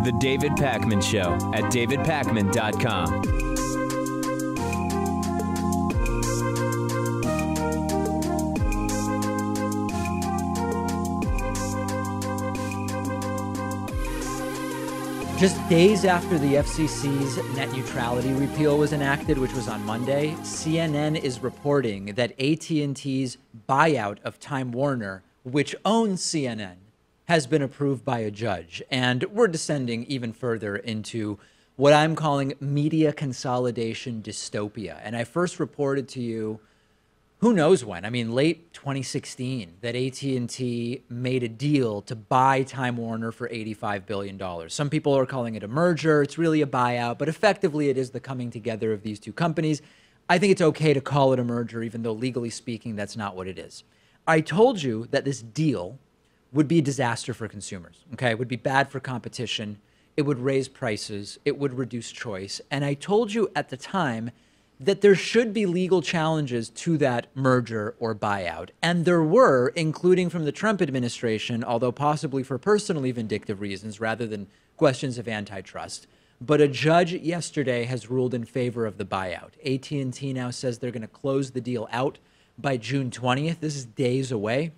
The David Pakman Show at davidpakman.com. Just days after the FCC's net neutrality repeal was enacted, which was on Monday, CNN is reporting that AT&T's buyout of Time Warner, which owns CNN, has been approved by a judge. And we're descending even further into what I'm calling media consolidation dystopia. And I first reported to you, who knows when, I mean, late 2016, that AT&T made a deal to buy Time Warner for $85 billion. Some people are calling it a merger. It's really a buyout, but effectively it is the coming together of these two companies. I think it's okay to call it a merger, even though legally speaking, that's not what it is. I told you that this deal would be a disaster for consumers, okay? It would be bad for competition. It would raise prices. It would reduce choice. And I told you at the time that there should be legal challenges to that merger or buyout. And there were, including from the Trump administration, although possibly for personally vindictive reasons rather than questions of antitrust. But a judge yesterday has ruled in favor of the buyout. AT&T now says they're going to close the deal out by June 20th. This is days away.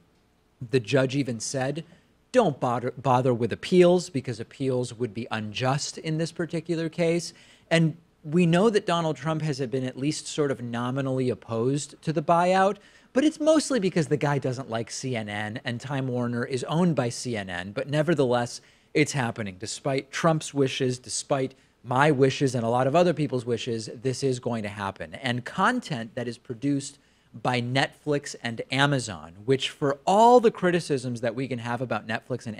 The judge even said, don't bother with appeals because appeals would be unjust in this particular case. And we know that Donald Trump has been at least sort of nominally opposed to the buyout, but it's mostly because the guy doesn't like CNN and Time Warner is owned by CNN. But nevertheless, it's happening. Despite Trump's wishes, despite my wishes and a lot of other people's wishes, this is going to happen. And content that is produced by Netflix and Amazon, which for all the criticisms that we can have about Netflix and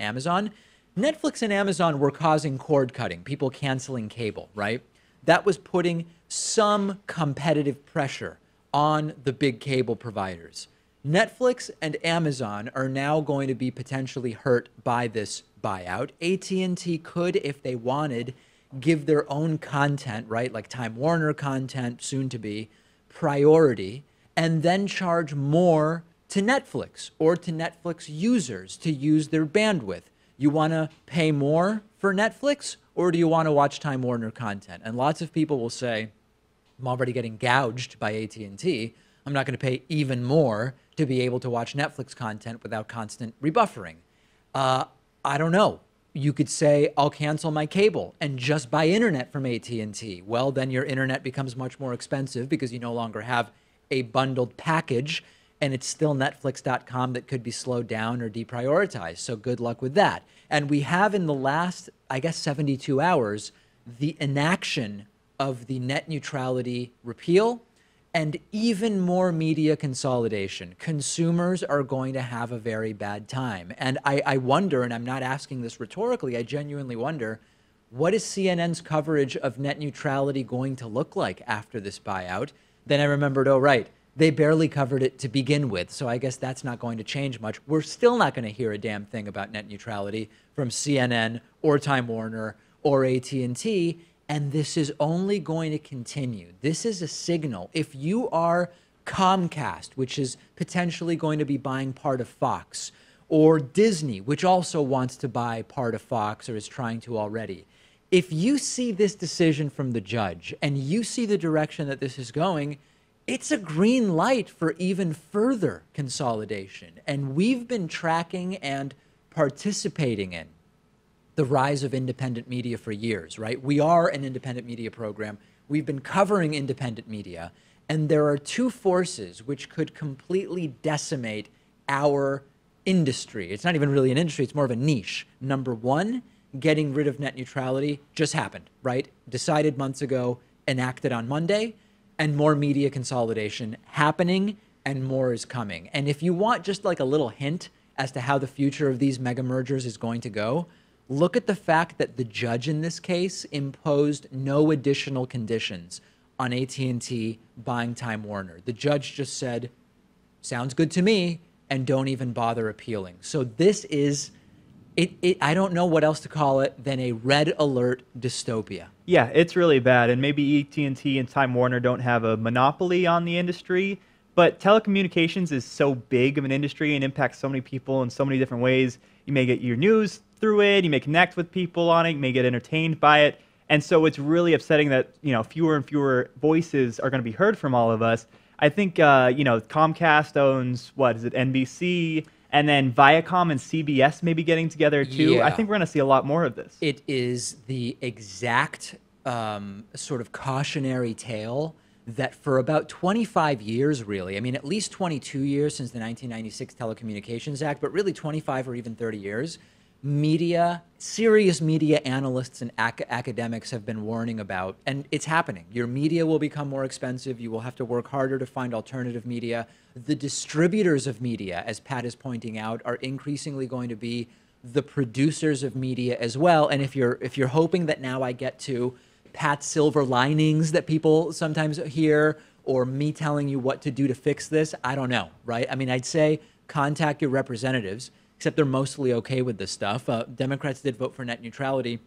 Amazon were causing cord cutting, people canceling cable, right? That was putting some competitive pressure on the big cable providers. Netflix and Amazon are now going to be potentially hurt by this buyout. AT&T could, if they wanted, give their own content, right, like Time Warner content, soon to be, priority, and then charge more to Netflix or to Netflix users to use their bandwidth. You want to pay more for Netflix, or do you want to watch Time Warner content? And lots of people will say, I'm already getting gouged by AT&T. I'm not going to pay even more to be able to watch Netflix content without constant rebuffering. I don't know. You could say, I'll cancel my cable and just buy internet from AT&T. Well, then your internet becomes much more expensive because you no longer have a bundled package, and it's still Netflix.com that could be slowed down or deprioritized. So good luck with that. And we have in the last, I guess, 72 hours, the enaction of the net neutrality repeal and even more media consolidation. Consumers are going to have a very bad time. And I wonder, and I'm not asking this rhetorically, I genuinely wonder, what is CNN's coverage of net neutrality going to look like after this buyout? Then I remembered, oh, right, they barely covered it to begin with, so I guess that's not going to change much. We're still not going to hear a damn thing about net neutrality from CNN or Time Warner or AT&T, and this is only going to continue. This is a signal. If you are Comcast, which is potentially going to be buying part of Fox, or Disney, which also wants to buy part of Fox or is trying to already, if you see this decision from the judge and you see the direction that this is going, it's a green light for even further consolidation. And we've been tracking and participating in the rise of independent media for years, right? We are an independent media program. We've been covering independent media. And there are two forces which could completely decimate our industry. It's not even really an industry. It's more of a niche. Number one, getting rid of net neutrality just happened, right? Decided months ago, enacted on Monday, and more media consolidation happening and more is coming. And if you want just like a little hint as to how the future of these mega mergers is going to go, look at the fact that the judge in this case imposed no additional conditions on AT&T buying Time Warner. The judge just said, sounds good to me, and don't even bother appealing. So this is I don't know what else to call it than a red alert dystopia. Yeah, it's really bad. And maybe AT&T and Time Warner don't have a monopoly on the industry, But telecommunications is so big of an industry and impacts so many people in so many different ways. You may get your news through it, you may connect with people on it, you may get entertained by it. And so it's really upsetting that, fewer and fewer voices are going to be heard from all of us. I think, Comcast owns, what is it, NBC, and then Viacom and CBS may be getting together too. Yeah. I think we're going to see a lot more of this. It is the exact sort of cautionary tale that for about 25 years, really, I mean, at least 22 years since the 1996 Telecommunications Act, but really 25 or even 30 years, serious media analysts and academics have been warning about, and it's happening. Your media will become more expensive. You will have to work harder to find alternative media. The distributors of media, as Pat is pointing out, are increasingly going to be the producers of media as well. And if you're hoping that now I get to Pat's silver linings that people sometimes hear, or me telling you what to do to fix this, I don't know, right? I mean, I'd say contact your representatives, except they're mostly okay with this stuff. Democrats did vote for net neutrality,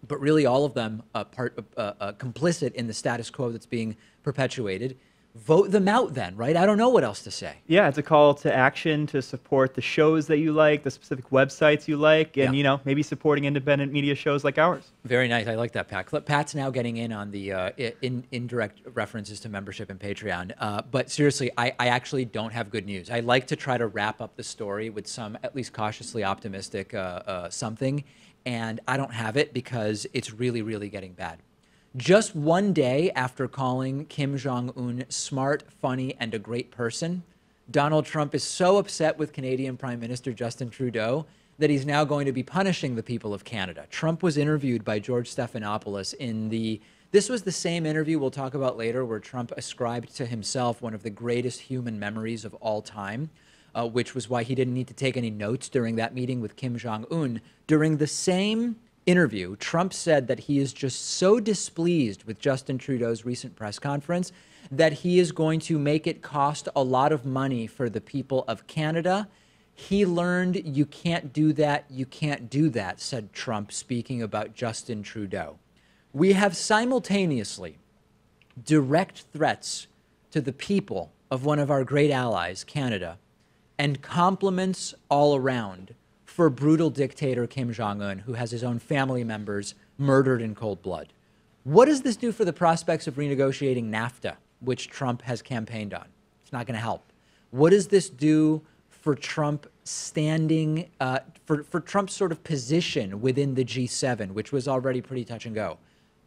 but really all of them complicit in the status quo that's being perpetuated. Vote them out then, right? I don't know what else to say. Yeah, it's a call to action to support the shows that you like, the specific websites you like, and, maybe supporting independent media shows like ours. Very nice. I like that, Pat. Pat's now getting in on the indirect references to membership in Patreon. But seriously, I actually don't have good news. I like to try to wrap up the story with some at least cautiously optimistic something, and I don't have it because it's really, really getting bad. Just one day after calling Kim Jong-un smart, funny, and a great person, Donald Trump is so upset with Canadian Prime Minister Justin Trudeau that he's now going to be punishing the people of Canada. Trump was interviewed by George Stephanopoulos this was the same interview we'll talk about later where Trump ascribed to himself one of the greatest human memories of all time, which was why he didn't need to take any notes during that meeting with Kim Jong-un. During the same interview, Trump said that he is just so displeased with Justin Trudeau's recent press conference that he is going to make it cost a lot of money for the people of Canada. He learned you can't do that, said Trump, speaking about Justin Trudeau. We have simultaneously direct threats to the people of one of our great allies, Canada, and compliments all around for brutal dictator Kim Jong-un, who has his own family members murdered in cold blood. What does this do for the prospects of renegotiating NAFTA, which Trump has campaigned on? It's not going to help. What does this do for Trump standing, for Trump's sort of position within the G7, which was already pretty touch and go?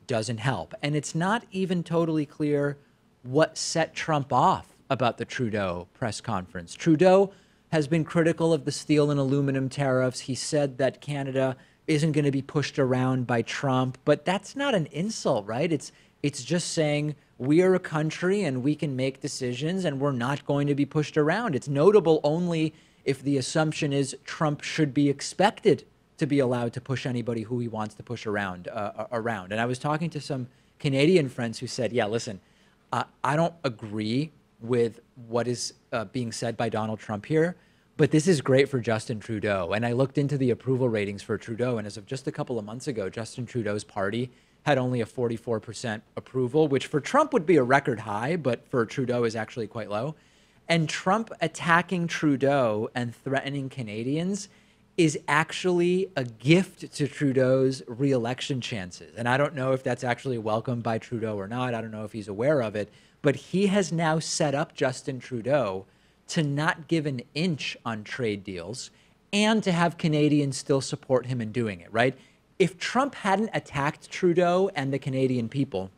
Doesn't help. And it's not even totally clear what set Trump off about the Trudeau press conference. Trudeau has been critical of the steel and aluminum tariffs. He said that Canada isn't going to be pushed around by Trump, but that's not an insult, right? It's just saying we are a country and we can make decisions and we're not going to be pushed around. It's notable only if the assumption is Trump should be expected to be allowed to push anybody who he wants to push around. And I was talking to some Canadian friends who said, yeah, listen, I don't agree with what is being said by Donald Trump here, but this is great for Justin Trudeau. And I looked into the approval ratings for Trudeau, and as of just a couple of months ago, Justin Trudeau's party had only a 44% approval, which for Trump would be a record high, but for Trudeau is actually quite low. And Trump attacking Trudeau and threatening Canadians is actually a gift to Trudeau's re-election chances. And I don't know if that's actually welcomed by Trudeau or not. I don't know if he's aware of it. But he has now set up Justin Trudeau to not give an inch on trade deals and to have Canadians still support him in doing it, right? If Trump hadn't attacked Trudeau and the Canadian people,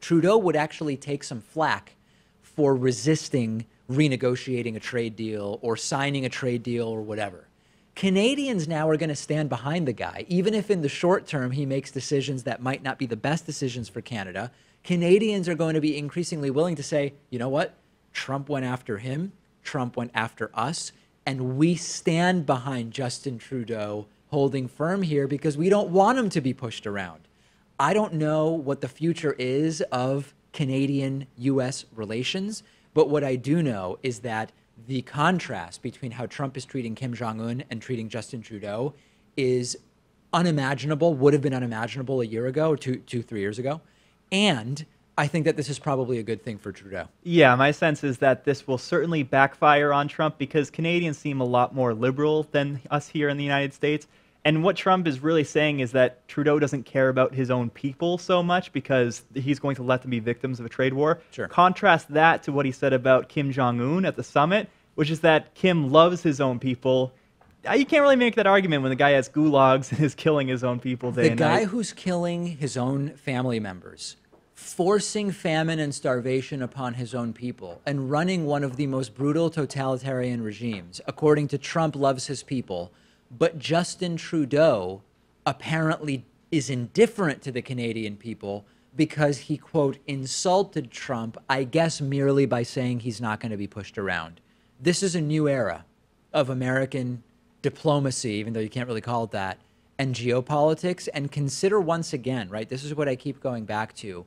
Trudeau would actually take some flack for resisting renegotiating a trade deal or signing a trade deal or whatever. Canadians now are going to stand behind the guy, even if in the short term he makes decisions that might not be the best decisions for Canada. Canadians are going to be increasingly willing to say, you know what? Trump went after him, Trump went after us, and we stand behind Justin Trudeau holding firm here because we don't want him to be pushed around. I don't know what the future is of Canadian-U.S. relations, but what I do know is that the contrast between how Trump is treating Kim Jong-un and treating Justin Trudeau is unimaginable, would have been unimaginable a year ago, or 3 years ago. And I think that this is probably a good thing for Trudeau. Yeah, my sense is that this will certainly backfire on Trump because Canadians seem a lot more liberal than us here in the United States. And what Trump is really saying is that Trudeau doesn't care about his own people so much because he's going to let them be victims of a trade war. Sure. Contrast that to what he said about Kim Jong-un at the summit, which is that Kim loves his own people. You can't really make that argument when the guy has gulags and is killing his own people day and night. The guy who's killing his own family members, forcing famine and starvation upon his own people, and running one of the most brutal totalitarian regimes, according to Trump, loves his people. But Justin Trudeau apparently is indifferent to the Canadian people because he, quote, insulted Trump, I guess merely by saying he's not going to be pushed around. This is a new era of American diplomacy, even though you can't really call it that, and geopolitics. And consider once again, right, this is what I keep going back to,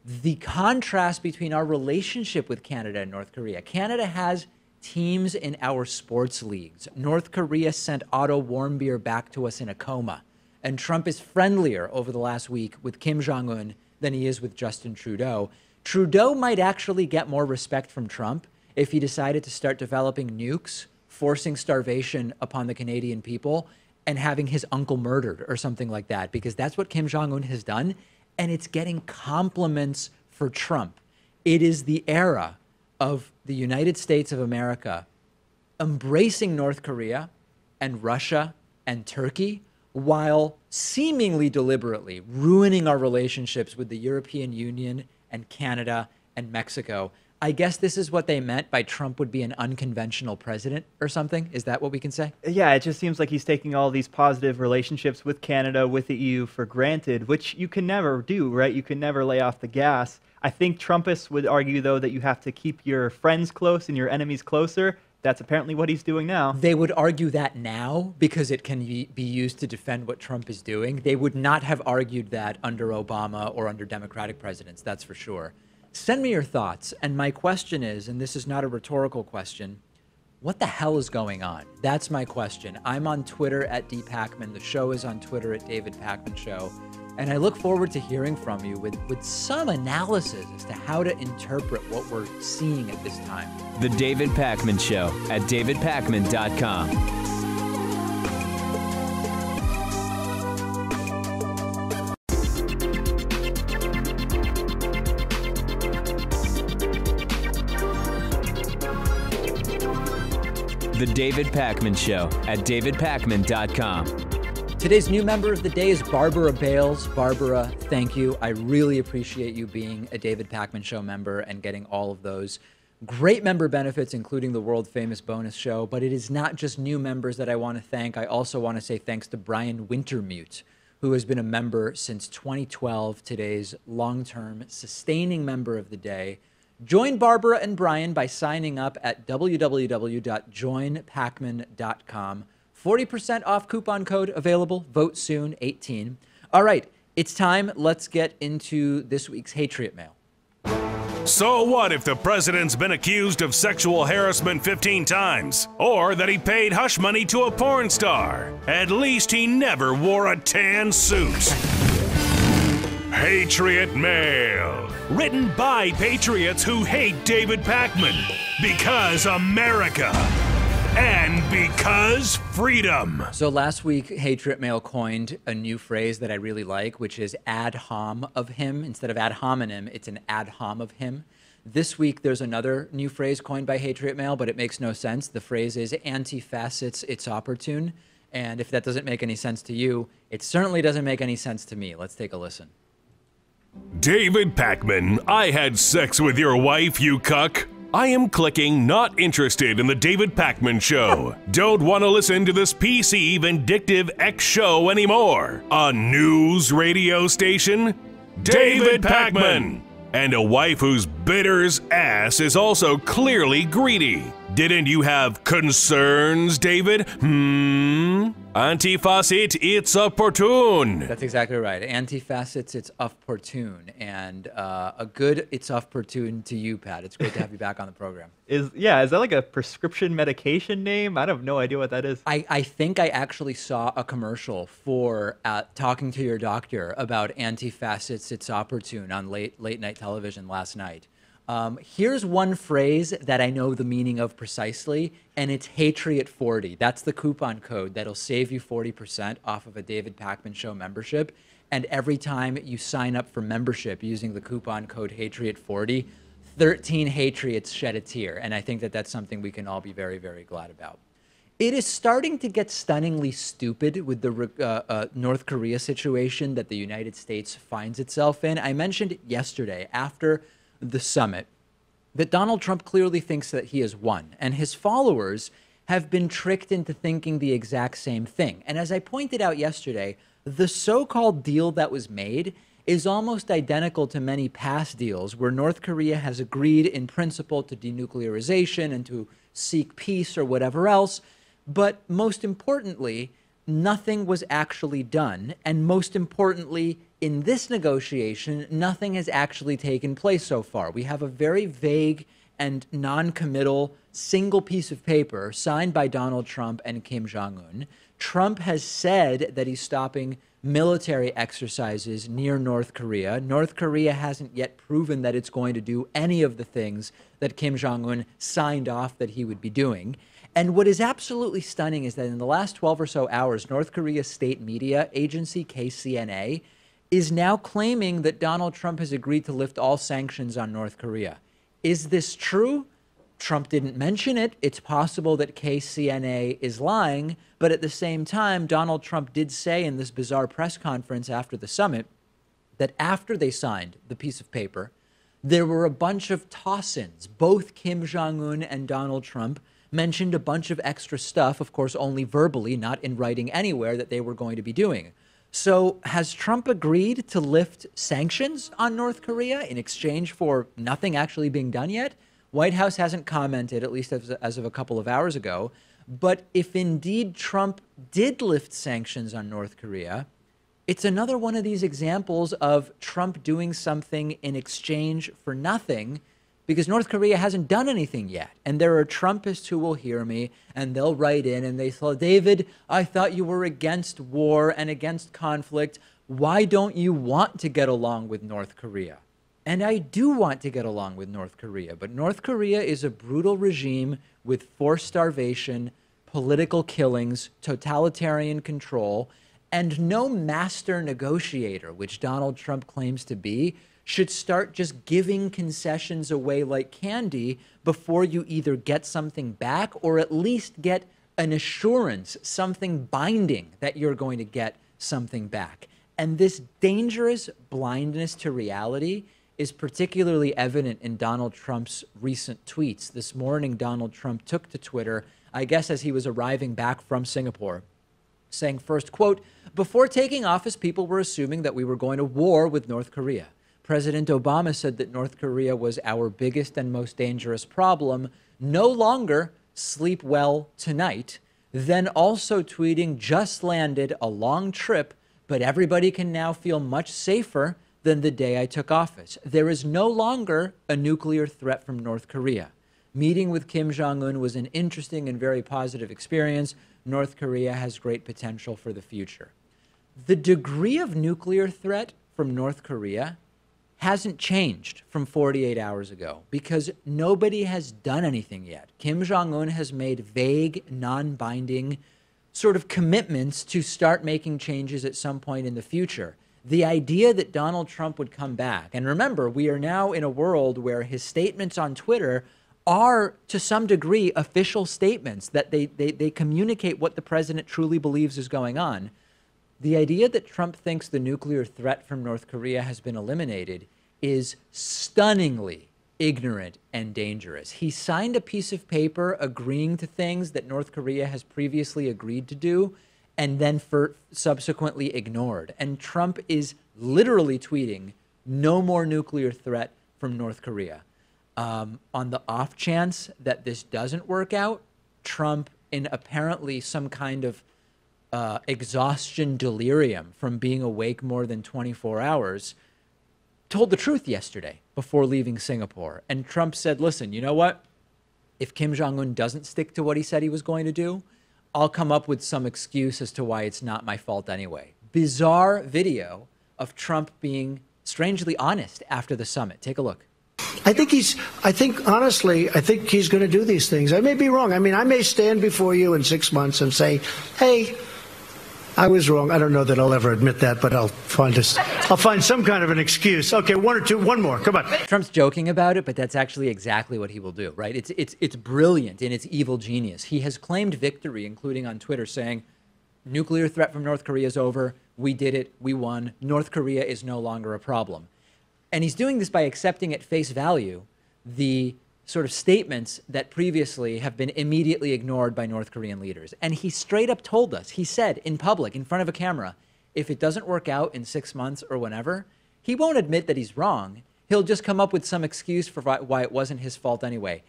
the contrast between our relationship with Canada and North Korea. Canada has teams in our sports leagues. North Korea sent Otto Warmbier back to us in a coma. And Trump is friendlier over the last week with Kim Jong-un than he is with Justin Trudeau. Trudeau might actually get more respect from Trump if he decided to start developing nukes, forcing starvation upon the Canadian people, and having his uncle murdered or something like that, because that's what Kim Jong-un has done, and it's getting compliments for Trump. It is the era of the United States of America embracing North Korea and Russia and Turkey while seemingly deliberately ruining our relationships with the European Union and Canada and Mexico. I guess this is what they meant by Trump would be an unconventional president or something. Is that what we can say? Yeah, it just seems like he's taking all these positive relationships with Canada, with the EU for granted, which you can never do, right? You can never lay off the gas. I think Trumpists would argue, though, that you have to keep your friends close and your enemies closer. That's apparently what he's doing now. They would argue that now because it can be used to defend what Trump is doing. They would not have argued that under Obama or under Democratic presidents, that's for sure. Send me your thoughts. And my question is, and this is not a rhetorical question, what the hell is going on? That's my question. I'm on Twitter at @dpacman. The show is on Twitter at David Pacman Show. And I look forward to hearing from you with some analysis as to how to interpret what we're seeing at this time. The David Pacman Show at davidpacman.com. The David Pacman Show at davidpacman.com. Today's new member of the day is Barbara Bales. Barbara, thank you. I really appreciate you being a David Pacman Show member and getting all of those great member benefits, including the world-famous bonus show. But it is not just new members that I want to thank. I also want to say thanks to Brian Wintermute, who has been a member since 2012, today's long-term sustaining member of the day. Join Barbara and Brian by signing up at www.joinpacman.com. 40% off coupon code available. Vote soon, 18. All right, it's time. Let's get into this week's Hatriot Mail. So what if the president's been accused of sexual harassment 15 times? Or that he paid hush money to a porn star? At least he never wore a tan suit. Hatriot Mail. Written by patriots who hate David Pacman. Because America. And because freedom. So last week, Hatriot Mail coined a new phrase that I really like, which is ad hom of him. Instead of ad hominem, it's an ad hom of him. This week, there's another new phrase coined by Hatriot Mail, but it makes no sense. The phrase is anti-facets, it's opportune. And if that doesn't make any sense to you, it certainly doesn't make any sense to me. Let's take a listen. David Pacman, I had sex with your wife, you cuck. I am clicking not interested in the David Pacman Show. Don't want to listen to this PC vindictive X show anymore. A news radio station? David Pacman. And a wife whose bitter's ass is also clearly greedy. Didn't you have concerns, David? Antifacit, it's opportune. That's exactly right. Antifacets, it's opportune. And a good it's opportune to you, Pat. It's great to have you back on the program. Is that like a prescription medication name? I have no idea what that is. I think I actually saw a commercial for talking to your doctor about antifacets, it's opportune on late night television last night. Here's one phrase that I know the meaning of precisely, and it's Hatriot 40. That's the coupon code that'll save you 40% off of a David Pakman Show membership. And every time you sign up for membership using the coupon code Hatriot 40, 13 Hatriots shed a tear. And I think that that's something we can all be very, very glad about. It is starting to get stunningly stupid with the North Korea situation that the United States finds itself in. I mentioned yesterday after the summit that Donald Trump clearly thinks that he has won, and his followers have been tricked into thinking the exact same thing. And as I pointed out yesterday, the so-called deal that was made is almost identical to many past deals where North Korea has agreed in principle to denuclearization and to seek peace or whatever else. But most importantly, nothing was actually done. And most importantly, in this negotiation, nothing has actually taken place so far. We have a very vague and non-committal single piece of paper signed by Donald Trump and Kim Jong-un. Trump has said that he's stopping military exercises near North Korea. North Korea hasn't yet proven that it's going to do any of the things that Kim Jong-un signed off that he would be doing. And what is absolutely stunning is that in the last 12 or so hours, North Korea's state media agency, KCNA, is now claiming that Donald Trump has agreed to lift all sanctions on North Korea. Is this true? Trump didn't mention it. It's possible that KCNA is lying. But at the same time, Donald Trump did say in this bizarre press conference after the summit that after they signed the piece of paper, there were a bunch of toss-ins. Both Kim Jong-un and Donald Trump mentioned a bunch of extra stuff, of course, only verbally, not in writing anywhere, that they were going to be doing. So has Trump agreed to lift sanctions on North Korea in exchange for nothing actually being done yet? White House hasn't commented, at least as of a couple of hours ago. But if indeed Trump did lift sanctions on North Korea, it's another one of these examples of Trump doing something in exchange for nothing, because North Korea hasn't done anything yet. And there are Trumpists who will hear me and they'll write in and they say, David, I thought you were against war and against conflict. Why don't you want to get along with North Korea? And I do want to get along with North Korea, but North Korea is a brutal regime with forced starvation, political killings, totalitarian control, and no master negotiator, which Donald Trump claims to be, should start just giving concessions away like candy before you either get something back or at least get an assurance, something binding that you're going to get something back. And this dangerous blindness to reality is particularly evident in Donald Trump's recent tweets. This morning, Donald Trump took to Twitter, I guess as he was arriving back from Singapore, saying first, quote, before taking office, people were assuming that we were going to war with North Korea. President Obama said that North Korea was our biggest and most dangerous problem. No longer, sleep well tonight. Then also tweeting, just landed a long trip, but everybody can now feel much safer than the day I took office. There is no longer a nuclear threat from North Korea. Meeting with Kim Jong-un was an interesting and very positive experience. North Korea has great potential for the future. The degree of nuclear threat from North Korea hasn't changed from 48 hours ago because nobody has done anything yet. Kim Jong-un has made vague, non-binding sort of commitments to start making changes at some point in the future. The idea that Donald Trump would come back, and remember, we are now in a world where his statements on Twitter are, to some degree, official statements, that they communicate what the president truly believes is going on. The idea that Trump thinks the nuclear threat from North Korea has been eliminated is stunningly ignorant and dangerous. He signed a piece of paper agreeing to things that North Korea has previously agreed to do and then subsequently ignored. And Trump is literally tweeting, no more nuclear threat from North Korea. On the off chance that this doesn't work out, Trump, in apparently some kind of exhaustion delirium from being awake more than 24 hours, told the truth yesterday before leaving Singapore. And Trump said, listen, you know what? If Kim Jong-un doesn't stick to what he said he was going to do, I'll come up with some excuse as to why it's not my fault anyway. Bizarre video of Trump being strangely honest after the summit. Take a look. Honestly, I think he's going to do these things. I may be wrong. I mean, I may stand before you in 6 months and say, hey, I was wrong. I don't know that I'll ever admit that, but I'll find some kind of an excuse. Okay, one more. Come on. Trump's joking about it, but that's actually exactly what he will do, right? It's brilliant in its evil genius. He has claimed victory, including on Twitter, saying, nuclear threat from North Korea is over. We did it. We won. North Korea is no longer a problem. And he's doing this by accepting at face value the sort of statements that previously have been immediately ignored by North Korean leaders. And he straight up told us, he said in public, in front of a camera, if it doesn't work out in 6 months or whenever, he won't admit that he's wrong. He'll just come up with some excuse for why it wasn't his fault anyway.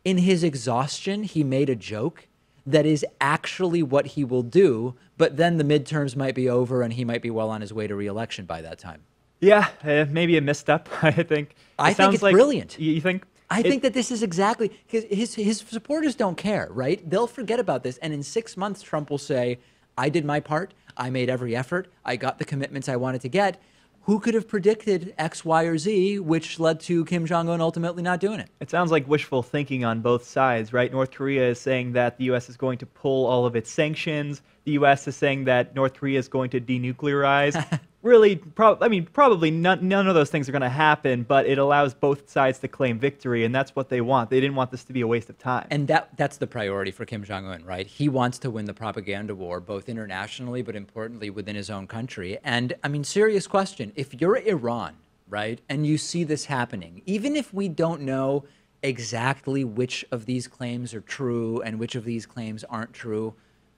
In his exhaustion, he made a joke that is actually what he will do, but then the midterms might be over and he might be well on his way to re-election by that time. Yeah, maybe a misstep, I think. I think it's brilliant. You think? I think that this is exactly, his supporters don't care, right? They'll forget about this. And in 6 months, Trump will say, I did my part. I made every effort. I got the commitments I wanted to get. Who could have predicted X, Y, or Z, which led to Kim Jong-un ultimately not doing it? It sounds like wishful thinking on both sides, right? North Korea is saying that the U.S. is going to pull all of its sanctions. The U.S. is saying that North Korea is going to denuclearize. Really, probably none of those things are going to happen, but it allows both sides to claim victory, and that's what they want. They didn't want this to be a waste of time. And that's the priority for Kim Jong-un, right? He wants to win the propaganda war, both internationally, but importantly within his own country. And, I mean, serious question. If you're Iran, right, and you see this happening, even if we don't know exactly which of these claims are true and which of these claims aren't true,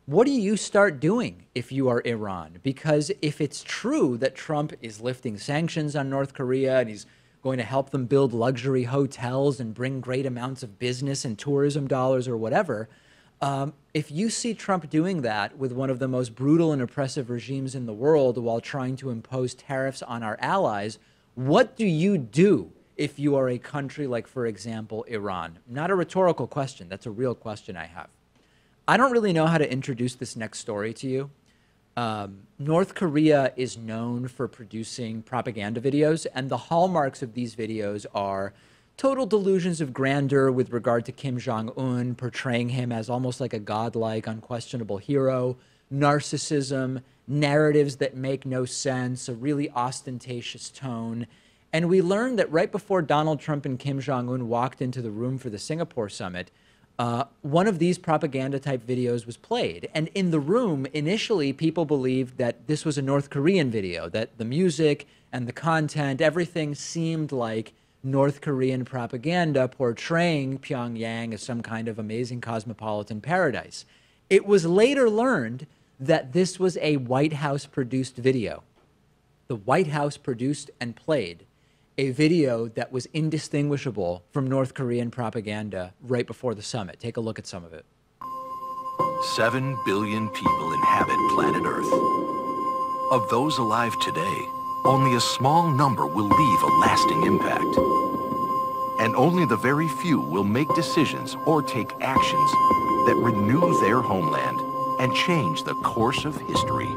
what do you start doing if you are Iran? Because if it's true that Trump is lifting sanctions on North Korea and he's going to help them build luxury hotels and bring great amounts of business and tourism dollars or whatever, if you see Trump doing that with one of the most brutal and oppressive regimes in the world while trying to impose tariffs on our allies, what do you do if you are a country like, for example, Iran? Not a rhetorical question. That's a real question I have. I don't really know how to introduce this next story to you. North Korea is known for producing propaganda videos, and the hallmarks of these videos are total delusions of grandeur with regard to Kim Jong-un, portraying him as almost like a godlike, unquestionable hero, narcissism, narratives that make no sense, a really ostentatious tone. And we learned that right before Donald Trump and Kim Jong-un walked into the room for the Singapore summit, one of these propaganda-type videos was played. And in the room, initially, people believed that this was a North Korean video, that the music and the content, everything seemed like North Korean propaganda portraying Pyongyang as some kind of amazing cosmopolitan paradise. It was later learned that this was a White House-produced video. The White House produced and played a video that was indistinguishable from North Korean propaganda right before the summit. Take a look at some of it. 7 billion people inhabit planet Earth. Of those alive today, only a small number will leave a lasting impact. And only the very few will make decisions or take actions that renew their homeland and change the course of history.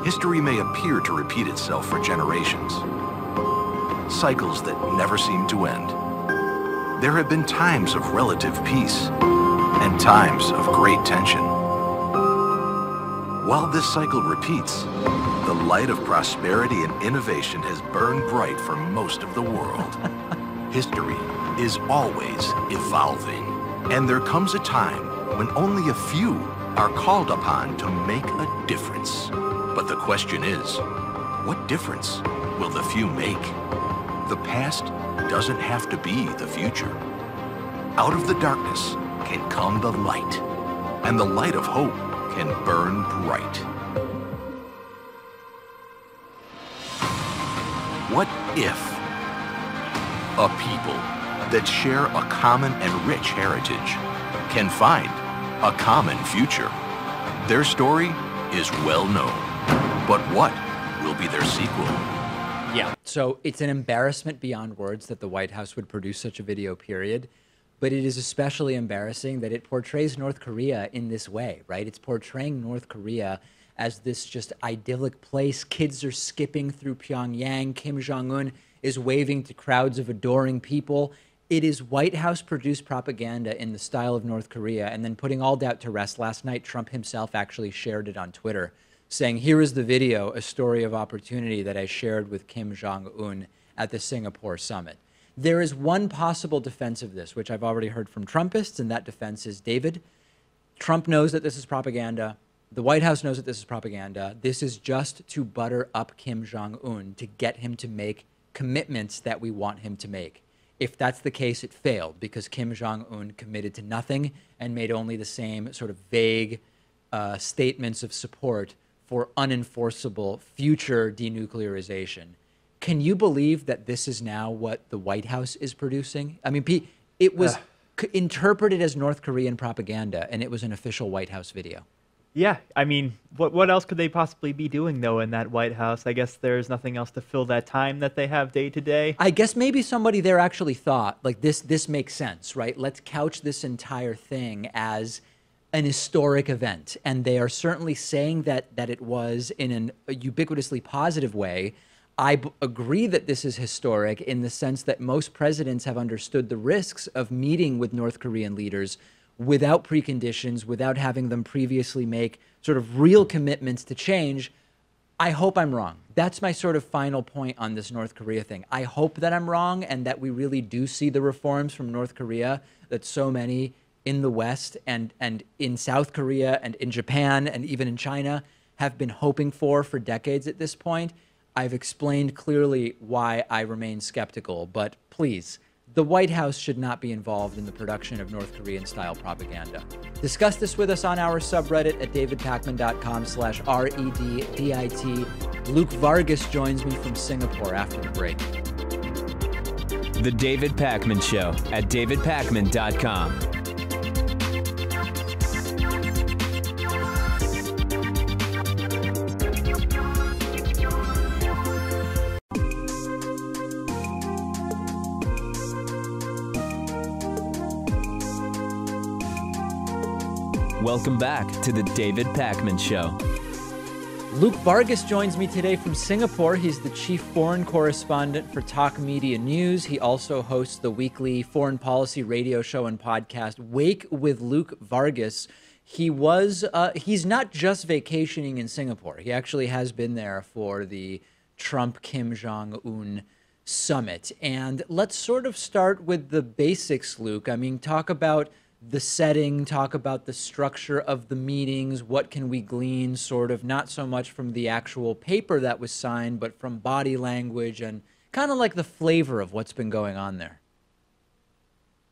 History may appear to repeat itself for generations, cycles that never seem to end. There have been times of relative peace and times of great tension. While this cycle repeats, the light of prosperity and innovation has burned bright for most of the world. History is always evolving, and there comes a time when only a few are called upon to make a difference. But the question is, what difference will the few make? The past doesn't have to be the future. Out of the darkness can come the light, and the light of hope can burn bright. What if? A people that share a common and rich heritage can find a common future. Their story is well known, but what will be their sequel? Yeah, so it's an embarrassment beyond words that the White House would produce such a video, period. But it is especially embarrassing that it portrays North Korea in this way, right? It's portraying North Korea as this just idyllic place. Kids are skipping through Pyongyang. Kim Jong-un is waving to crowds of adoring people. It is White House-produced propaganda in the style of North Korea. And then putting all doubt to rest, last night, Trump himself actually shared it on Twitter, saying, here is the video, a story of opportunity that I shared with Kim Jong-un at the Singapore summit. There is one possible defense of this, which I've already heard from Trumpists, and that defense is, David, Trump knows that this is propaganda. The White House knows that this is propaganda. This is just to butter up Kim Jong-un to get him to make commitments that we want him to make. If that's the case, it failed because Kim Jong-un committed to nothing and made only the same sort of vague statements of support for unenforceable future denuclearization. Can you believe that this is now what the White House is producing? I mean, it was interpreted as North Korean propaganda, and it was an official White House video. Yeah, I mean, what else could they possibly be doing, though, in that White House? I guess there's nothing else to fill that time that they have day to day. I guess maybe somebody there actually thought, like, this makes sense, right? Let's couch this entire thing as an historic event. And they are certainly saying that it was in a ubiquitously positive way. I agree that this is historic in the sense that most presidents have understood the risks of meeting with North Korean leaders without preconditions, without having them previously make sort of real commitments to change. I hope I'm wrong. That's my sort of final point on this North Korea thing. I hope that I'm wrong and that we really do see the reforms from North Korea that so many in the West and in South Korea and in Japan and even in China have been hoping for decades at this point. I've explained clearly why I remain skeptical, but please, the White House should not be involved in the production of North Korean-style propaganda. Discuss this with us on our subreddit at davidpakman.com/REDDIT. Luke Vargas joins me from Singapore after the break. The David Pakman Show at davidpakman.com. Welcome back to the David Pakman Show. Luke Vargas joins me today from Singapore. He's the chief foreign correspondent for Talk Media News. He also hosts the weekly foreign policy radio show and podcast, Wake with Luke Vargas. He's not just vacationing in Singapore. He actually has been there for the Trump-Kim Jong-un summit. And let's sort of start with the basics, Luke. I mean, talk about the setting, talk about the structure of the meetings, what can we glean sort of not so much from the actual paper that was signed, but from body language and kind of like the flavor of what's been going on there.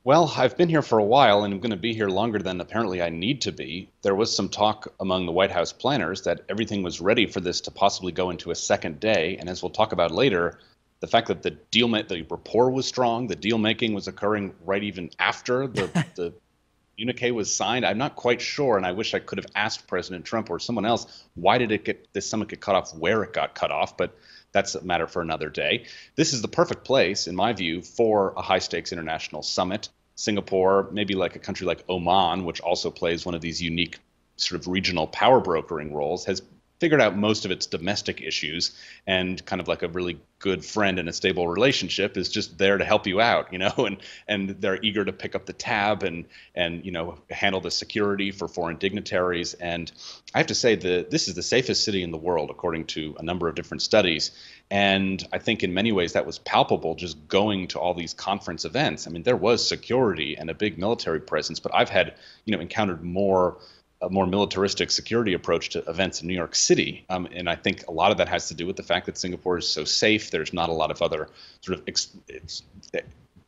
Well, I've been here for a while and I'm going to be here longer than apparently I need to be. There was some talk among the White House planners that everything was ready for this to possibly go into a second day. And as we'll talk about later, the fact that the rapport was strong, the deal making was occurring right even after the communique was signed. I'm not quite sure, and I wish I could have asked President Trump or someone else, why did this summit get cut off where it got cut off, but that's a matter for another day. This is the perfect place, in my view, for a high-stakes international summit. Singapore, maybe like a country like Oman, which also plays one of these unique sort of regional power brokering roles, has figured out most of its domestic issues, and kind of like a really good friend in a stable relationship is just there to help you out, and they're eager to pick up the tab and handle the security for foreign dignitaries. And I have to say that this is the safest city in the world, according to a number of different studies. And I think in many ways that was palpable just going to all these conference events. I mean, there was security and a big military presence, but I've had, encountered a more militaristic security approach to events in New York City. And I think a lot of that has to do with the fact that Singapore is so safe. There's not a lot of other sort of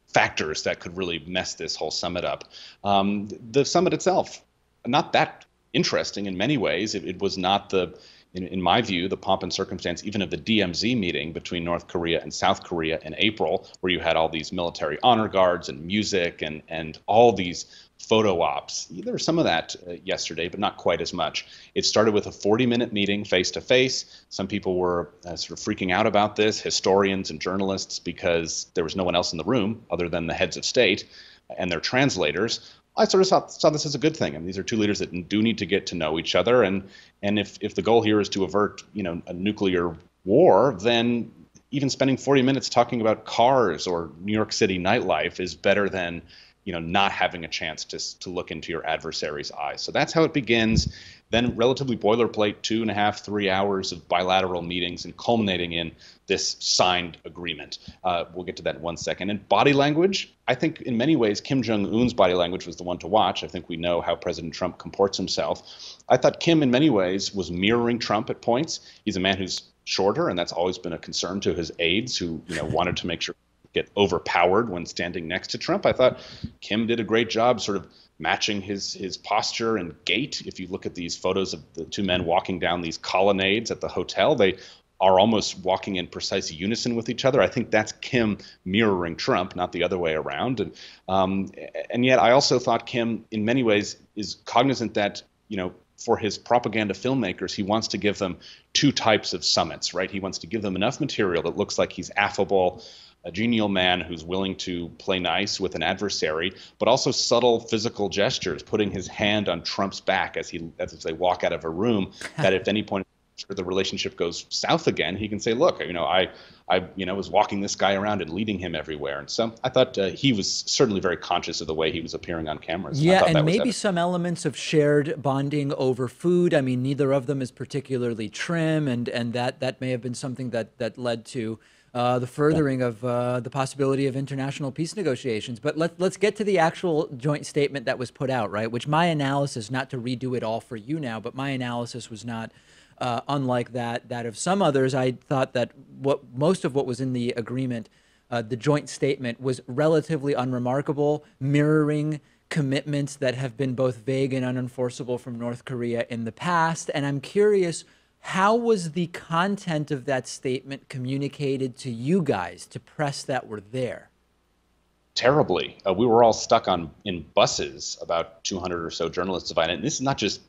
factors that could really mess this whole summit up. The summit itself, not that interesting in many ways. It was not the in my view, the pomp and circumstance even of the DMZ meeting between North Korea and South Korea in April, where you had all these military honor guards and music and all these photo ops. There was some of that yesterday, but not quite as much. It started with a 40-minute meeting face-to-face. Some people were sort of freaking out about this, historians and journalists, because there was no one else in the room other than the heads of state and their translators. I sort of saw this as a good thing. I mean, these are two leaders that do need to get to know each other, and if the goal here is to avert, a nuclear war, then even spending 40 minutes talking about cars or New York City nightlife is better than not having a chance to look into your adversary's eyes. So that's how it begins. Then relatively boilerplate 2.5, 3 hours of bilateral meetings and culminating in this signed agreement. We'll get to that in 1 second. And body language, I think in many ways, Kim Jong-un's body language was the one to watch. I think we know how President Trump comports himself. I thought Kim in many ways was mirroring Trump at points. He's a man who's shorter, and that's always been a concern to his aides who wanted to make sure get overpowered when standing next to Trump. I thought Kim did a great job sort of matching his posture and gait. If you look at these photos of the two men walking down these colonnades at the hotel, they are almost walking in precise unison with each other. I think that's Kim mirroring Trump, not the other way around. And yet I also thought Kim in many ways is cognizant that, for his propaganda filmmakers, he wants to give them two types of summits, right? He wants to give them enough material that looks like he's affable, a genial man who's willing to play nice with an adversary, but also subtle physical gestures, putting his hand on Trump's back as they walk out of a room, that if at any point the relationship goes south again, he can say, look, I was walking this guy around and leading him everywhere. And so I thought he was certainly very conscious of the way he was appearing on cameras. Yeah, and maybe some elements of shared bonding over food. I mean, neither of them is particularly trim, and that may have been something that led to the furthering of the possibility of international peace negotiations. But let's get to the actual joint statement that was put out, right? Which my analysis, not to redo it all for you now, but my analysis was not unlike that of some others. I thought that most of what was in the agreement, the joint statement, was relatively unremarkable, mirroring commitments that have been both vague and unenforceable from North Korea in the past. And I'm curious, how was the content of that statement communicated to you guys, to press that were there? Terribly. We were all stuck in buses, about 200 or so journalists divided. And this is not just,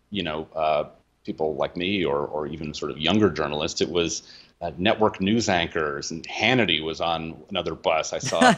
people like me or even sort of younger journalists. It was network news anchors, and Hannity was on another bus. I saw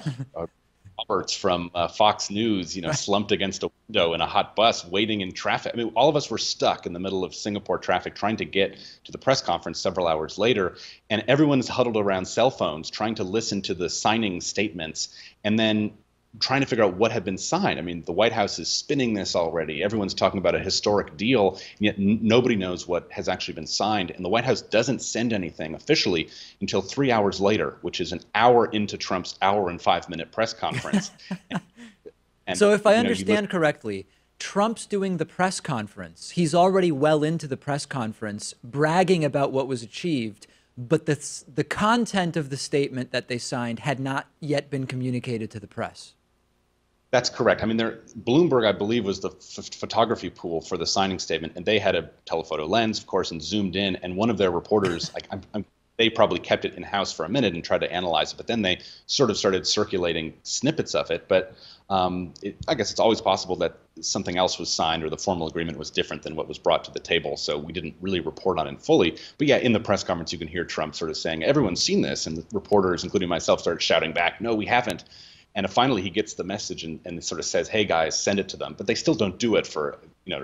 Roberts from Fox News, slumped against a window in a hot bus waiting in traffic. I mean, all of us were stuck in the middle of Singapore traffic trying to get to the press conference several hours later. And everyone's huddled around cell phones trying to listen to the signing statements and then trying to figure out what had been signed. I mean, the White House is spinning this already. Everyone's talking about a historic deal, and yet nobody knows what has actually been signed. And the White House doesn't send anything officially until 3 hours later, which is an hour into Trump's 1 and 5 minute press conference. And so if I understand correctly, Trump's doing the press conference. He's already well into the press conference, bragging about what was achieved, but the content of the statement that they signed had not yet been communicated to the press. That's correct. I mean, Bloomberg, I believe, was the photography pool for the signing statement, and they had a telephoto lens, of course, and zoomed in. And one of their reporters, they probably kept it in-house for a minute and tried to analyze it, but then they sort of started circulating snippets of it. But I guess it's always possible that something else was signed or the formal agreement was different than what was brought to the table, so we didn't really report on it fully. But yeah, in the press conference, you can hear Trump sort of saying, everyone's seen this, and the reporters, including myself, started shouting back, no, we haven't. And finally, he gets the message and sort of says, hey, guys, send it to them. But they still don't do it for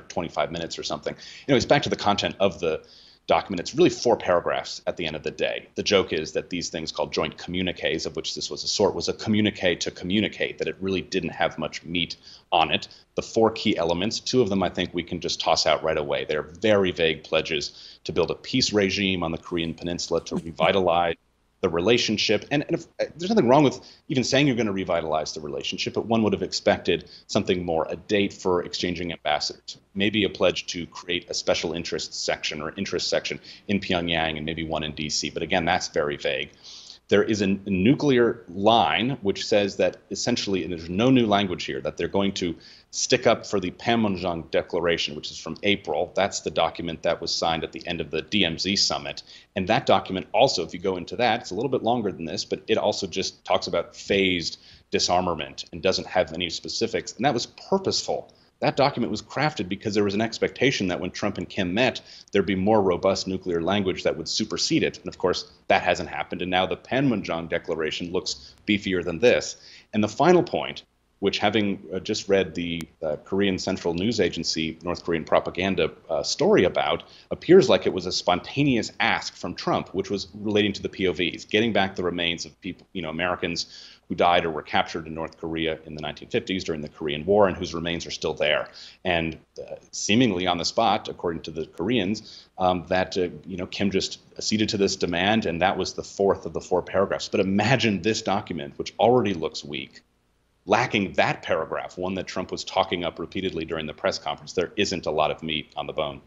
25 minutes or something. It's back to the content of the document. It's really 4 paragraphs at the end of the day. The joke is that these things called joint communiques, of which this was a sort, was a communique to communicate, that it really didn't have much meat on it. The 4 key elements, 2 of them I think we can just toss out right away. They're very vague pledges to build a peace regime on the Korean Peninsula, to revitalize the relationship. And there's nothing wrong with even saying you're going to revitalize the relationship, but one would have expected something more, a date for exchanging ambassadors, maybe a pledge to create a special interest section or interest section in Pyongyang and maybe one in DC. But again, that's very vague. there is a nuclear line which says that essentially, and there's no new language here, that they're going to stick up for the Panmunjom Declaration, which is from April. That's the document that was signed at the end of the DMZ summit. And that document also, if you go into that, it's a little bit longer than this, but it also just talks about phased disarmament and doesn't have any specifics. And that was purposeful. That document was crafted because there was an expectation that when Trump and Kim met, there'd be more robust nuclear language that would supersede it. And of course, that hasn't happened. And now the Panmunjom Declaration looks beefier than this. And the final point, which having just read the Korean Central News Agency, North Korean propaganda story about, appears like it was a spontaneous ask from Trump, which was relating to the POVs, getting back the remains of people, Americans who died or were captured in North Korea in the 1950s during the Korean War and whose remains are still there. And seemingly on the spot, according to the Koreans, Kim just acceded to this demand, and that was the fourth of the 4 paragraphs. But imagine this document, which already looks weak, lacking that paragraph, one that Trump was talking up repeatedly during the press conference. There isn't a lot of meat on the bone.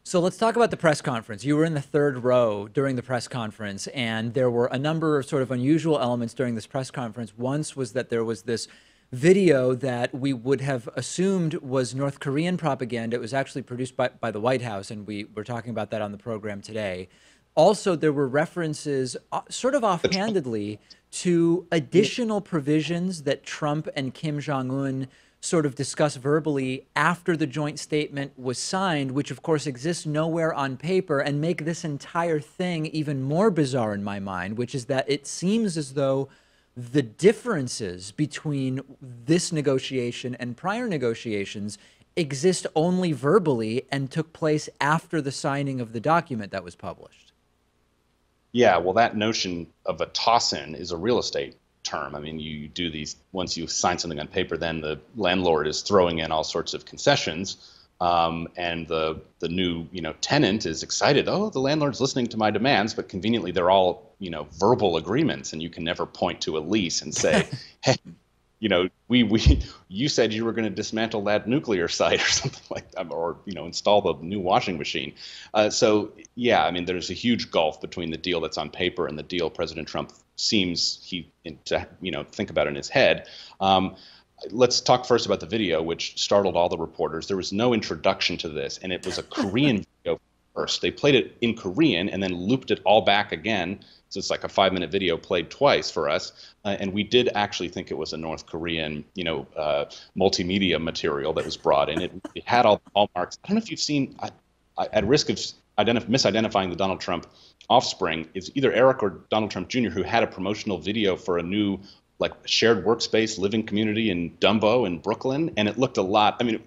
So let's talk about the press conference. You were in the third row during the press conference, and there were a number of sort of unusual elements during this press conference. Once was that there was this video that we would have assumed was North Korean propaganda. It was actually produced by the White House, and we were talking about that on the program today. Also, there were references sort of offhandedly to additional provisions that Trump and Kim Jong-un sort of discuss verbally after the joint statement was signed, which of course exists nowhere on paper, and make this entire thing even more bizarre in my mind, which is that it seems as though the differences between this negotiation and prior negotiations exist only verbally and took place after the signing of the document that was published. Yeah, well, that notion of a toss-in is a real estate term. I mean, you do these, once you sign something on paper, then the landlord is throwing in all sorts of concessions, and the new tenant is excited. Oh, the landlord's listening to my demands, but conveniently they're all verbal agreements, and you can never point to a lease and say, hey, you said you were going to dismantle that nuclear site or something like that, or install the new washing machine. So yeah, I mean, there's a huge gulf between the deal that's on paper and the deal President Trump seems to think about in his head. Let's talk first about the video, which startled all the reporters. There was no introduction to this, and it was a Korean video first. They played it in Korean and then looped it all back again. So it's like a 5-minute video played twice for us. And we did actually think it was a North Korean, multimedia material that was brought in. It had all the hallmarks. I don't know if you've seen, at risk of misidentifying the Donald Trump offspring, is either Eric or Donald Trump Jr., who had a promotional video for a new shared workspace living community in Dumbo in Brooklyn. And it looked a lot, I mean,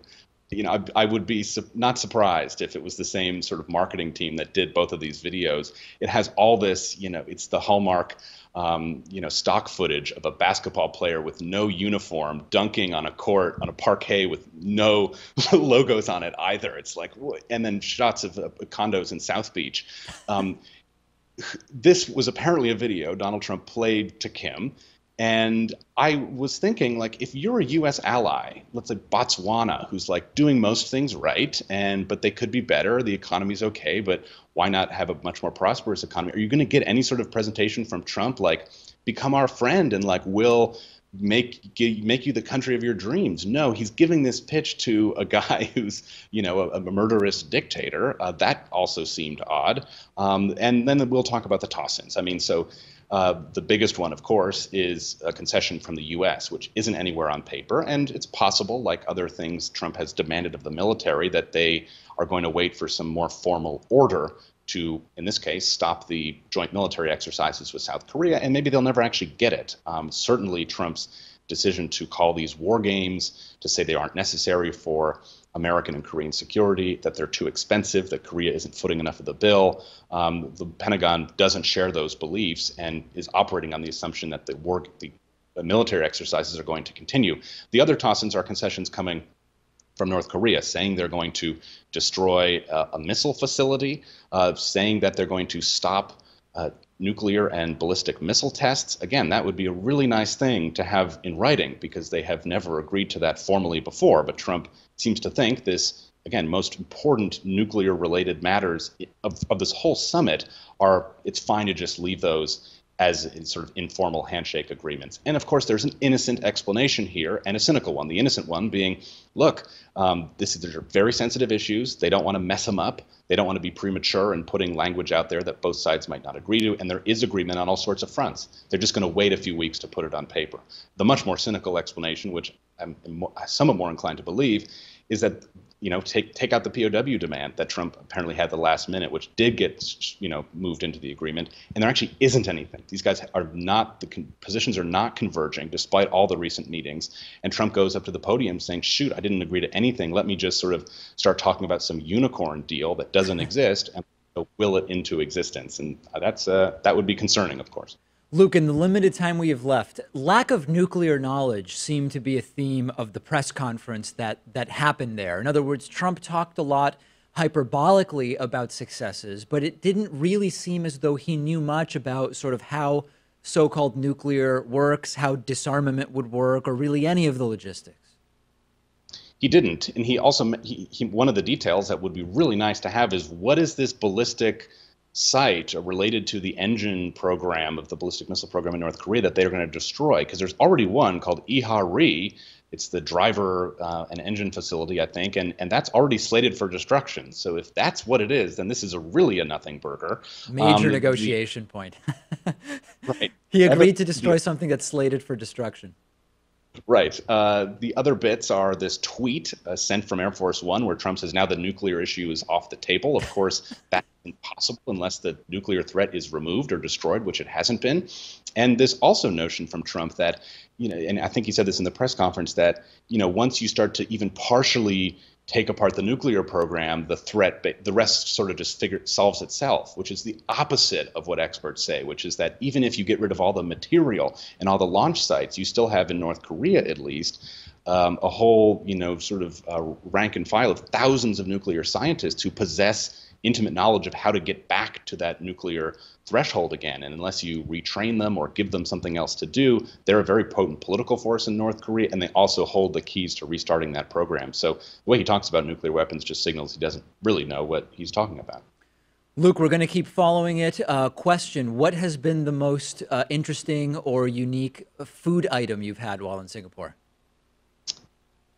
I would be not surprised if it was the same sort of marketing team that did both of these videos. It has all this, it's the hallmark, stock footage of a basketball player with no uniform dunking on a court on a parquet with no logos on it either. It's like, and then shots of condos in South Beach. This was apparently a video Donald Trump played to Kim. And I was thinking, if you're a U.S. ally, let's say Botswana, who's doing most things right, but they could be better. The economy's okay, but why not have a much more prosperous economy? Are you going to get any sort of presentation from Trump, become our friend and we'll make you the country of your dreams? No, he's giving this pitch to a guy who's, a murderous dictator. That also seemed odd. And then we'll talk about the toss-ins. I mean, so. The biggest one, of course, is a concession from the U.S., which isn't anywhere on paper. And it's possible, like other things Trump has demanded of the military, that they are going to wait for some more formal order to, in this case, stop the joint military exercises with South Korea. And maybe they'll never actually get it. Certainly, Trump's decision to call these war games, to say they aren't necessary for American and Korean security, that they're too expensive, that Korea isn't footing enough of the bill. The Pentagon doesn't share those beliefs and is operating on the assumption that the military exercises are going to continue. The other toss-ins are concessions coming from North Korea, saying they're going to destroy a missile facility, saying that they're going to stop nuclear and ballistic missile tests. Again, that would be a really nice thing to have in writing, because they have never agreed to that formally before. But Trump seems to think this, again, most important nuclear-related matters of this whole summit it's fine to just leave those as in sort of informal handshake agreements. And of course, there's an innocent explanation here and a cynical one. The innocent one being, look, these are very sensitive issues. They don't want to mess them up. They don't want to be premature in putting language out there that both sides might not agree to. And there is agreement on all sorts of fronts. They're just going to wait a few weeks to put it on paper. The much more cynical explanation, which I'm somewhat more inclined to believe, is that, take out the POW demand that Trump apparently had the last minute, which did get, moved into the agreement. And there actually isn't anything. These guys are not, positions are not converging despite all the recent meetings. And Trump goes up to the podium saying, shoot, I didn't agree to anything. Let me just sort of start talking about some unicorn deal that doesn't exist and will it into existence. And that would be concerning, of course. Luke, in the limited time we have left, lack of nuclear knowledge seemed to be a theme of the press conference that happened there. In other words, Trump talked a lot hyperbolically about successes, but it didn't really seem as though he knew much about sort of how so-called nuclear works, how disarmament would work, or really any of the logistics. He didn't. And he also, one of the details that would be really nice to have is, what is this ballistic site related to the engine program of the ballistic missile program in North Korea that they're going to destroy? Because there's already one called Ihari. It's the driver and engine facility, I think, and that's already slated for destruction. So if that's what it is, then this is really a nothing burger. Major negotiation point. Right. He agreed to destroy something that's slated for destruction. Right. The other bits are this tweet sent from Air Force One where Trump says now the nuclear issue is off the table. Of course, that's impossible unless the nuclear threat is removed or destroyed, which it hasn't been. And this also notion from Trump that, and I think he said this in the press conference, that, once you start to even partially take apart the nuclear program, the rest sort of just solves itself, which is the opposite of what experts say, which is that even if you get rid of all the material and all the launch sites, you still have in North Korea, at least, a whole, rank and file of thousands of nuclear scientists who possess intimate knowledge of how to get back to that nuclear threshold again. And unless you retrain them or give them something else to do, they're a very potent political force in North Korea, and they also hold the keys to restarting that program. So the way he talks about nuclear weapons just signals he doesn't really know what he's talking about. Luke, we're going to keep following it. Question, what has been the most interesting or unique food item you've had while in Singapore?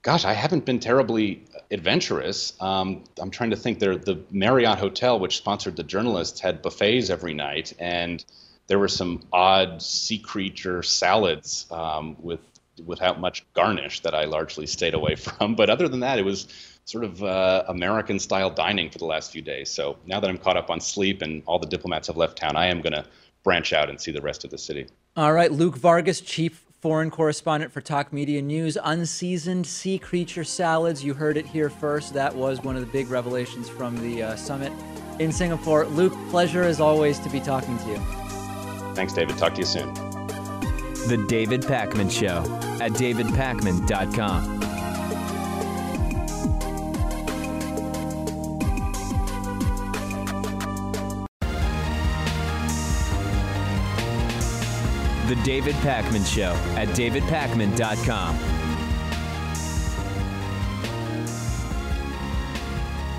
Gosh, I haven't been terribly adventurous. I'm trying to think. The Marriott Hotel, which sponsored the journalists, had buffets every night, and there were some odd sea creature salads without much garnish that I largely stayed away from. But other than that, it was sort of American-style dining for the last few days. So now that I'm caught up on sleep and all the diplomats have left town, I am going to branch out and see the rest of the city. All right, Luke Vargas, Chief Foreign Correspondent for Talk Media News. Unseasoned sea creature salads. You heard it here first. That was one of the big revelations from the summit in Singapore. Luke, pleasure as always to be talking to you. Thanks, David. Talk to you soon. The David Pakman Show at davidpakman.com. The David Pakman Show at davidpakman.com.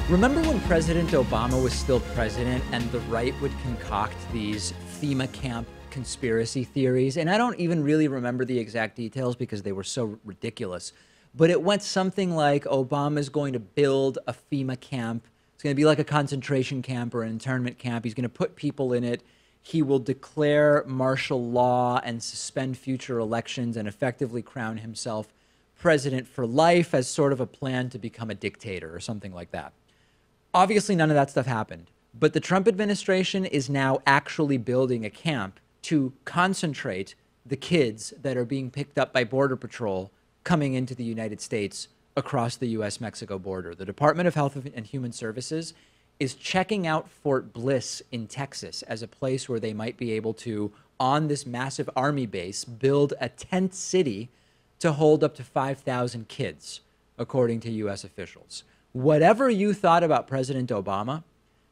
Remember when President Obama was still president and the right would concoct these FEMA camp conspiracy theories? And I don't even really remember the exact details because they were so ridiculous. But it went something like Obama's going to build a FEMA camp. It's going to be like a concentration camp or an internment camp. He's going to put people in it. He will declare martial law and suspend future elections and effectively crown himself president for life as sort of a plan to become a dictator or something like that. Obviously, none of that stuff happened. But the Trump administration is now actually building a camp to concentrate the kids that are being picked up by Border Patrol coming into the United States across the U.S.-Mexico border. The Department of Health and Human Services is checking out Fort Bliss in Texas as a place where they might be able to, on this massive army base, build a tent city to hold up to 5,000 kids, according to U.S. officials. Whatever you thought about President Obama,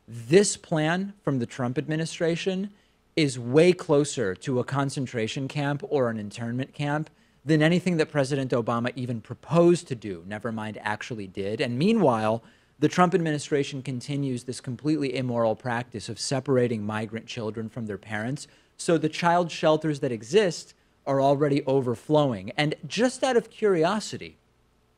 this plan from the Trump administration is way closer to a concentration camp or an internment camp than anything that President Obama even proposed to do, never mind actually did. And meanwhile, the Trump administration continues this completely immoral practice of separating migrant children from their parents So the child shelters that exist are already overflowing. And just out of curiosity,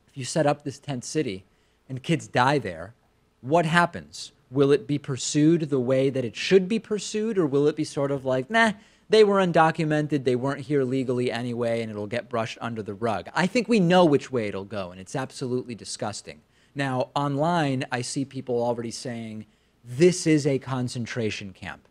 if you set up this tent city and kids die there, what happens? Will it be pursued the way that it should be pursued, or will it be sort of like, nah, they were undocumented, they weren't here legally anyway, and it'll get brushed under the rug? I think we know which way it'll go, and it's absolutely disgusting. Now, online, I see people already saying, this is a concentration camp.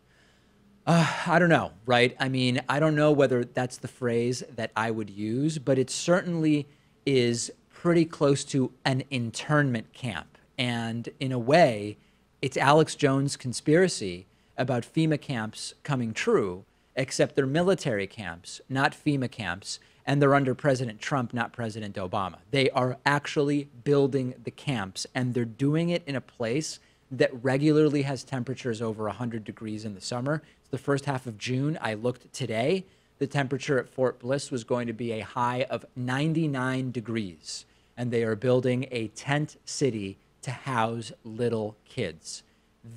I don't know, right? I mean, I don't know whether that's the phrase that I would use, but it certainly is pretty close to an internment camp. And in a way, it's Alex Jones' conspiracy about FEMA camps coming true, except they're military camps, not FEMA camps, and they're under President Trump, not President Obama. They are actually building the camps, and they're doing it in a place that regularly has temperatures over 100 degrees in the summer. It's the first half of June. I looked today. The temperature at Fort Bliss was going to be a high of 99 degrees, and they are building a tent city to house little kids.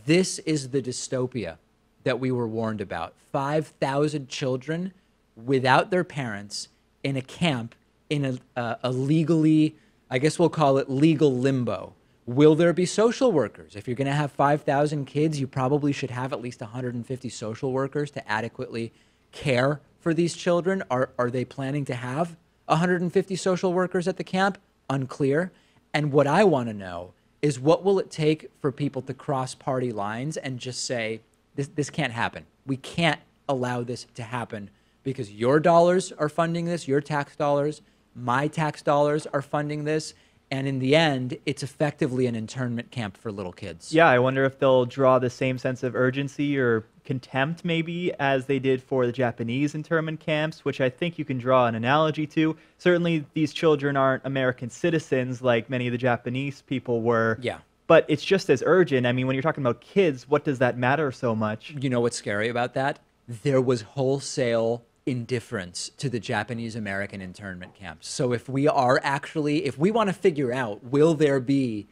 This is the dystopia that we were warned about. 5,000 children without their parents in a camp in a legally, I guess we'll call it legal limbo. Will there be social workers? If you're going to have 5,000 kids, you probably should have at least 150 social workers to adequately care for these children. Are they planning to have 150 social workers at the camp? Unclear. And what I want to know is, what will it take for people to cross party lines and just say, this can't happen. We can't allow this to happen because your dollars are funding this, your tax dollars, my tax dollars are funding this. And in the end, it's effectively an internment camp for little kids. Yeah, I wonder if they'll draw the same sense of urgency or contempt maybe as they did for the Japanese internment camps, which I think you can draw an analogy to. Certainly, these children aren't American citizens like many of the Japanese people were. Yeah. But it's just as urgent. I mean, when you're talking about kids, what does that matter so much? You know what's scary about that? There was wholesale indifference to the Japanese American internment camps. So if we want to figure out, will there be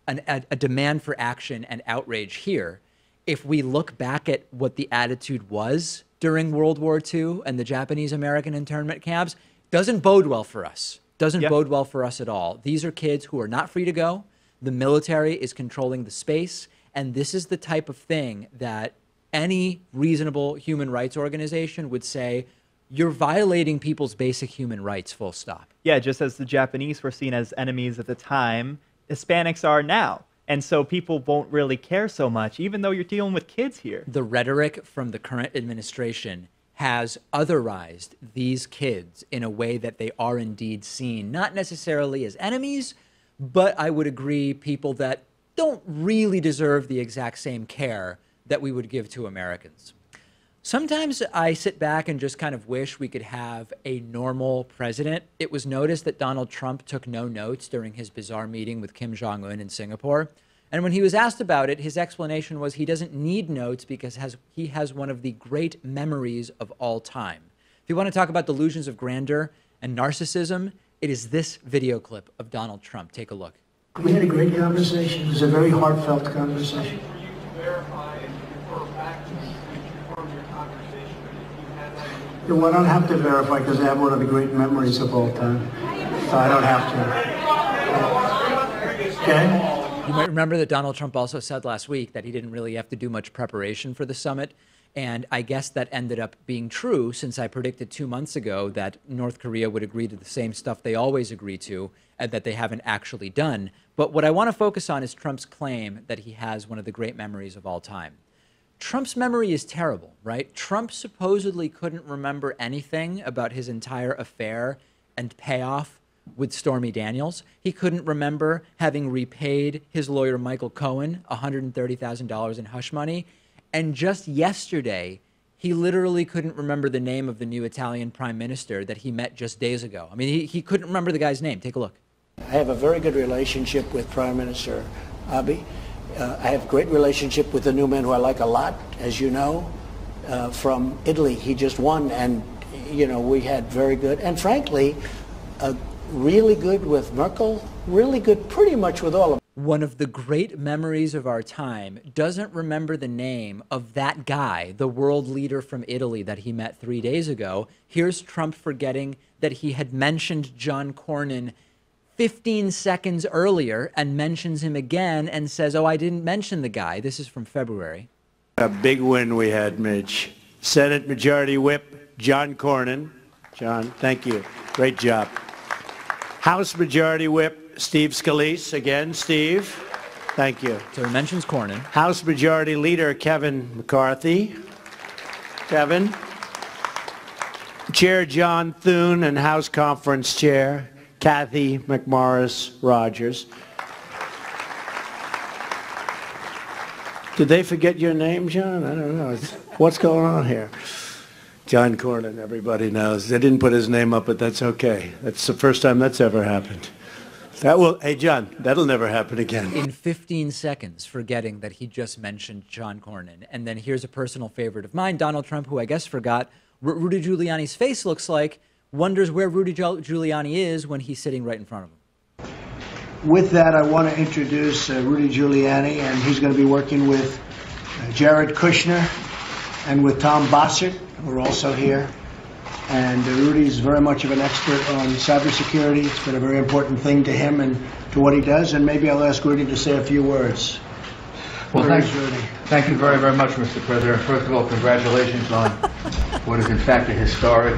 a demand for action and outrage here, if we look back at what the attitude was during World War II and the Japanese American internment camps, doesn't bode well for us. Doesn't bode well for us at all. These are kids who are not free to go. The military is controlling the space. And this is the type of thing that any reasonable human rights organization would say, you're violating people's basic human rights, full stop. Yeah, just as the Japanese were seen as enemies at the time, Hispanics are now. And so people won't really care so much, even though you're dealing with kids here. The rhetoric from the current administration has otherized these kids in a way that they are indeed seen, not necessarily as enemies, but I would agree, people that don't really deserve the exact same care that we would give to Americans. Sometimes I sit back and just kind of wish we could have a normal president. It was noticed that Donald Trump took no notes during his bizarre meeting with Kim Jong-un in Singapore. And when he was asked about it, his explanation was he doesn't need notes because he has one of the great memories of all time. If you want to talk about delusions of grandeur and narcissism, it is this video clip of Donald Trump. Take a look. We had a great conversation. It was a very heartfelt conversation. Well, I don't have to verify because I have one of the great memories of all time. So I don't have to. Okay? You might remember that Donald Trump also said last week that he didn't really have to do much preparation for the summit. And I guess that ended up being true, since I predicted 2 months ago that North Korea would agree to the same stuff they always agree to and that they haven't actually done. But what I want to focus on is Trump's claim that he has one of the great memories of all time. Trump's memory is terrible, right? Trump supposedly couldn't remember anything about his entire affair and payoff with Stormy Daniels. He couldn't remember having repaid his lawyer, Michael Cohen, $130,000 in hush money. And just yesterday, he literally couldn't remember the name of the new Italian prime minister that he met just days ago. I mean, he couldn't remember the guy's name. Take a look. I have a very good relationship with Prime Minister Abiy. I have a great relationship with the new man who I like a lot, as you know, from Italy. He just won, and, you know, we had very good, and frankly, really good with Merkel, really good pretty much with all of them. One of the great memories of our time doesn't remember the name of that guy, the world leader from Italy that he met 3 days ago. Here's Trump forgetting that he had mentioned John Cornyn 15 seconds earlier and mentions him again and says, oh, I didn't mention the guy. This is from February. A big win we had, Mitch. Senate Majority Whip John Cornyn. John, thank you. Great job. House Majority Whip Steve Scalise. Again, Steve, thank you. So he mentions Cornyn. House Majority Leader Kevin McCarthy. Kevin. Chair John Thune and House Conference Chair Kathy McMorris Rogers. Did they forget your name, John? I don't know. What's going on here? John Cornyn, everybody knows. They didn't put his name up, but that's okay. That's the first time that's ever happened. Hey, John, that'll never happen again. In 15 seconds, forgetting that he just mentioned John Cornyn. And then here's a personal favorite of mine, Donald Trump, who I guess forgot what Rudy Giuliani's face looks like, wonders where Rudy Giuliani is when he's sitting right in front of him. With that, I want to introduce Rudy Giuliani, and he's going to be working with Jared Kushner and with Tom Bossert, who are also here. And Rudy's very much of an expert on cybersecurity. It's been a very important thing to him and to what he does. And maybe I'll ask Rudy to say a few words. Well, thank you very, very much, Mr. President. First of all, congratulations on what is, in fact, a historic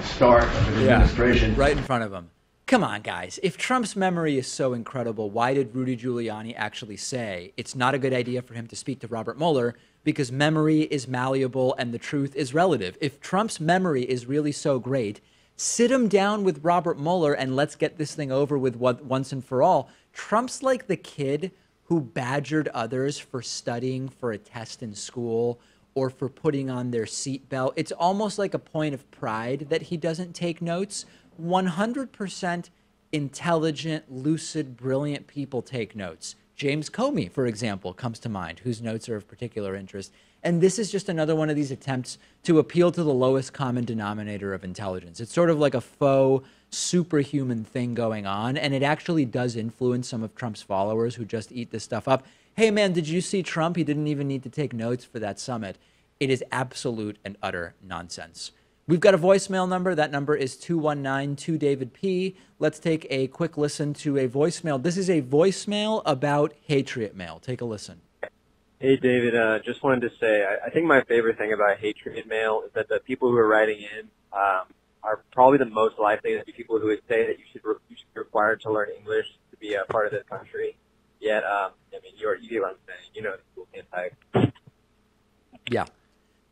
start of the administration. Right in front of him. Come on, guys. If Trump's memory is so incredible, why did Rudy Giuliani actually say it's not a good idea for him to speak to Robert Mueller because memory is malleable and the truth is relative? If Trump's memory is really so great, sit him down with Robert Mueller and let's get this thing over with once and for all. Trump's like the kid who badgered others for studying for a test in school or for putting on their seatbelt. It's almost like a point of pride that he doesn't take notes. 100% intelligent, lucid, brilliant people take notes. James Comey, for example, comes to mind, whose notes are of particular interest. And this is just another one of these attempts to appeal to the lowest common denominator of intelligence. It's sort of like a faux superhuman thing going on, and it actually does influence some of Trump's followers who just eat this stuff up. Hey, man, did you see Trump? He didn't even need to take notes for that summit. It is absolute and utter nonsense. We've got a voicemail number. That number is 219-2-DAVID-P. Let's take a quick listen to a voicemail. This is a voicemail about Hatriot Mail. Take a listen. Hey, David. Just wanted to say, I think my favorite thing about Hatriot Mail is that the people who are writing in are probably the most likely to be people who would say that you should be required to learn English to be a part of this country. Yet, I mean, you get what I'm saying. You know people can't type. Yeah,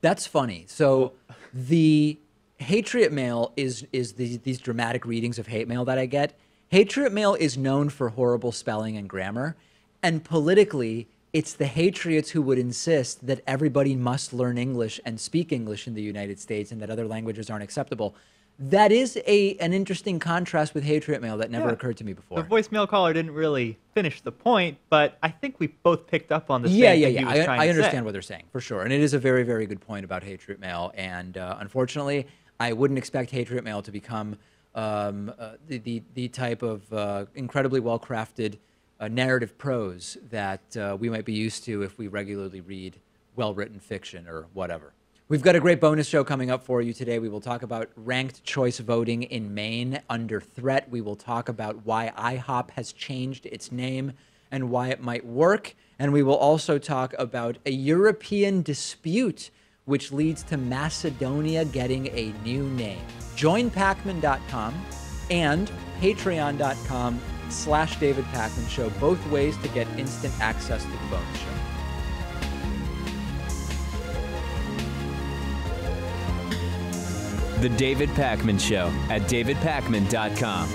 that's funny. So the Hatriot Mail is these dramatic readings of hate mail that I get. Hatriot Mail is known for horrible spelling and grammar, and politically, it's the Hatriots who would insist that everybody must learn English and speak English in the United States and that other languages aren't acceptable. That is an interesting contrast with Hatriot Mail that never occurred to me before. The voicemail caller didn't really finish the point, but I think we both picked up on the same thing he was trying to say. I understand what they're saying, for sure. And it is a very, very good point about Hatriot Mail. And unfortunately, I wouldn't expect Hatriot Mail to become the type of incredibly well-crafted narrative prose that we might be used to if we regularly read well-written fiction or whatever. We've got a great bonus show coming up for you today. We will talk about ranked choice voting in Maine under threat. We will talk about why IHOP has changed its name and why it might work. And we will also talk about a European dispute which leads to Macedonia getting a new name. Join Pacman.com and Patreon.com/David Pakman Show, both ways to get instant access to the bonus show. The David Pakman Show at davidpakman.com.